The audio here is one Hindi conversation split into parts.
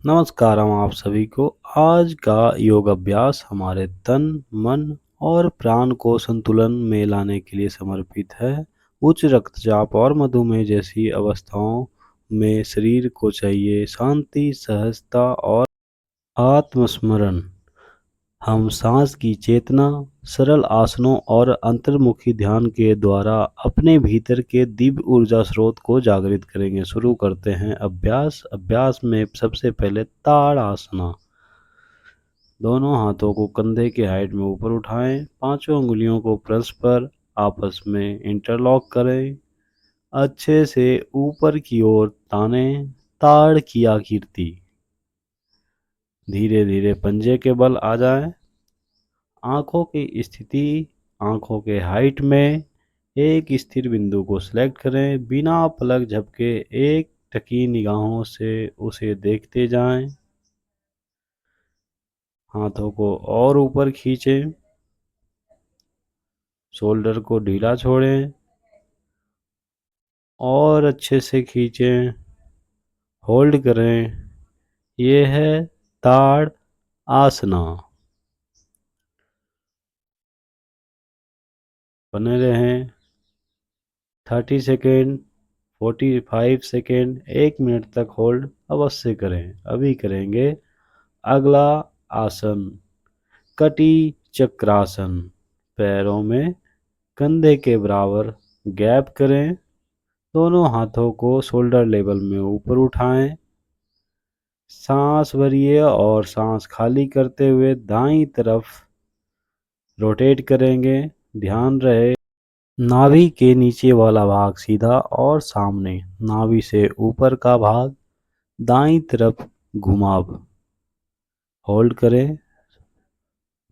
नमस्कार आप सभी को। आज का योग अभ्यास हमारे तन, मन और प्राण को संतुलन में लाने के लिए समर्पित है। उच्च रक्तचाप और मधुमेह जैसी अवस्थाओं में शरीर को चाहिए शांति, सहजता और आत्मस्मरण। हम सांस की चेतना, सरल आसनों और अंतर्मुखी ध्यान के द्वारा अपने भीतर के दिव्य ऊर्जा स्रोत को जागृत करेंगे। शुरू करते हैं अभ्यास में सबसे पहले ताड़ आसना। दोनों हाथों को कंधे के हाइट में ऊपर उठाएं। पांचों उंगलियों को परस्पर आपस में इंटरलॉक करें। अच्छे से ऊपर की ओर ताने। ताड़ की आकृति। धीरे धीरे पंजे के बल आ जाएं। आंखों की स्थिति, आंखों के हाइट में एक स्थिर बिंदु को सिलेक्ट करें। बिना पलक झपके एक टकी निगाहों से उसे देखते जाएं। हाथों को और ऊपर खींचें। शोल्डर को ढीला छोड़ें और अच्छे से खींचें। होल्ड करें। ये है ताड़ आसना। बने रहें। 30 सेकेंड, 45 सेकेंड, 1 मिनट तक होल्ड अवश्य करें। अभी करेंगे अगला आसन, कटी चक्रासन। पैरों में कंधे के बराबर गैप करें। दोनों हाथों को शोल्डर लेवल में ऊपर उठाएं। सांस भरिए और सांस खाली करते हुए दाईं तरफ रोटेट करेंगे। ध्यान रहे नाभि के नीचे वाला भाग सीधा और सामने, नाभि से ऊपर का भाग दाईं तरफ घुमाव। होल्ड करें।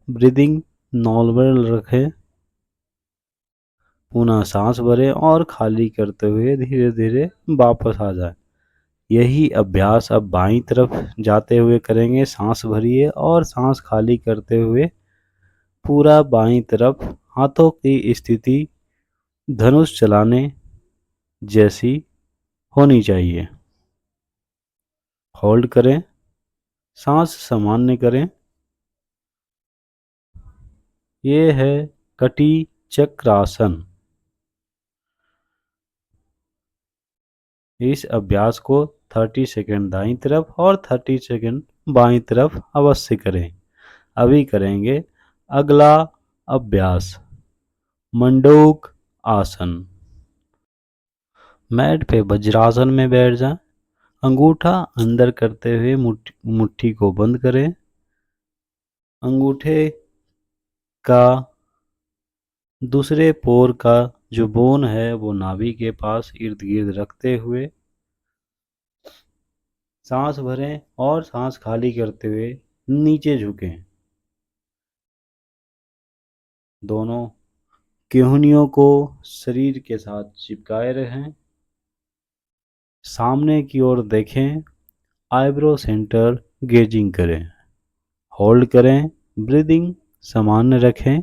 ब्रीदिंग नॉर्मल रखें। पुनः सांस भरें और खाली करते हुए धीरे धीरे वापस आ जाए। यही अभ्यास अब बाईं तरफ जाते हुए करेंगे। सांस भरिए और सांस खाली करते हुए पूरा बाईं तरफ। हाथों की स्थिति धनुष चलाने जैसी होनी चाहिए। होल्ड करें। सांस सामान्य करें। ये है कटी चक्रासन। इस अभ्यास को 30 सेकेंड दाईं तरफ और 30 सेकेंड बाईं तरफ अवश्य करें। अभी करेंगे अगला अभ्यास, मंडूक आसन। मैट पे वज्रासन में बैठ जाएं। अंगूठा अंदर करते हुए मुट्ठी को बंद करें। अंगूठे का दूसरे पोर का जो बोन है वो नाभि के पास इर्द गिर्द रखते हुए सांस भरें और सांस खाली करते हुए नीचे झुकें। दोनों केहूनियों को शरीर के साथ चिपकाए रहें। सामने की ओर देखें। आईब्रो सेंटर गेजिंग करें। होल्ड करें। ब्रीदिंग सामान्य रखें।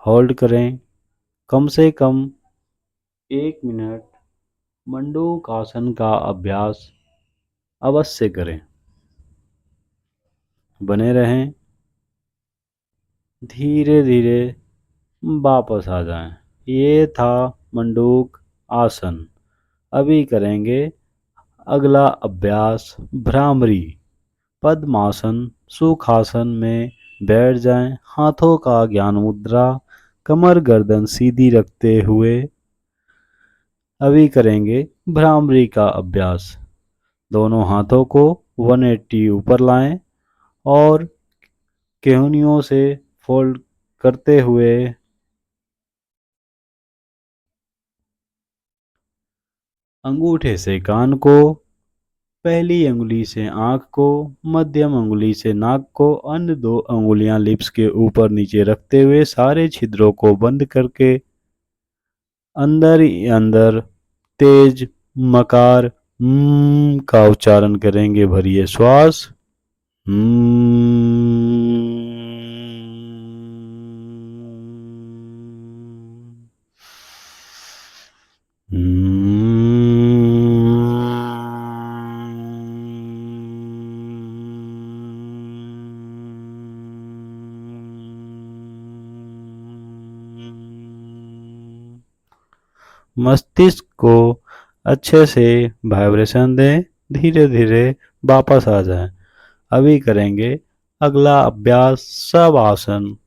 होल्ड करें। कम से कम 1 मिनट मंडूक आसन का अभ्यास अवश्य करें। बने रहें। धीरे धीरे वापस आ जाएं। ये था मंडूक आसन। अभी करेंगे अगला अभ्यास, भ्रामरी पद्मासन। सुखासन में बैठ जाएं। हाथों का ज्ञान मुद्रा, कमर गर्दन सीधी रखते हुए। अभी करेंगे भ्रामरी का अभ्यास। दोनों हाथों को 180 ऊपर लाएं और केहूनियों से फोल्ड करते हुए अंगूठे से कान को, पहली अंगुली से आंख को, मध्यम अंगुली से नाक को, अन्य दो अंगुलियां लिप्स के ऊपर नीचे रखते हुए सारे छिद्रों को बंद करके अंदर ही अंदर तेज मकार का उच्चारण करेंगे। भरिए श्वास। मस्तिष्क को अच्छे से वाइब्रेशन दें, धीरे धीरे वापस आ जाएं। अभी करेंगे अगला अभ्यास सब आसन।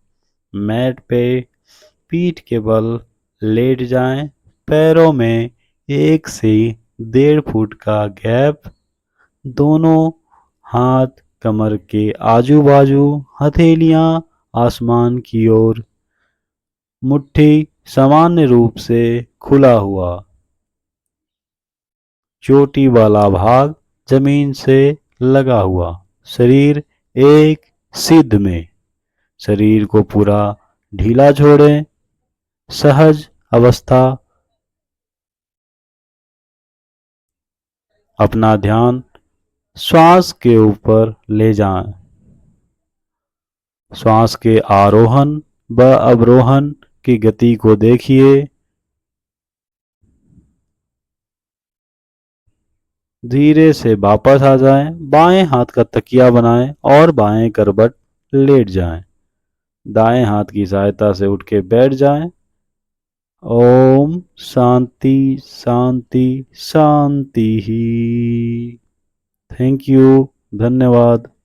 मैट पे पीठ के बल लेट जाएं, पैरों में 1 से 1.5 फुट का गैप, दोनों हाथ कमर के आजू बाजू, हथेलियां आसमान की ओर, मुट्ठी सामान्य रूप से खुला हुआ, चोटी वाला भाग जमीन से लगा हुआ, शरीर एक सिद्ध में। शरीर को पूरा ढीला छोड़ें, सहज अवस्था। अपना ध्यान श्वास के ऊपर ले जाएं। श्वास के आरोहण व अवरोहण की गति को देखिए। धीरे से वापस आ जाएं, बाएं हाथ का तकिया बनाएं और बाएं करवट लेट जाएं। दाएं हाथ की सहायता से उठ के बैठ जाएं। ओम शांति शांति शांति ही। Thank you. धन्यवाद।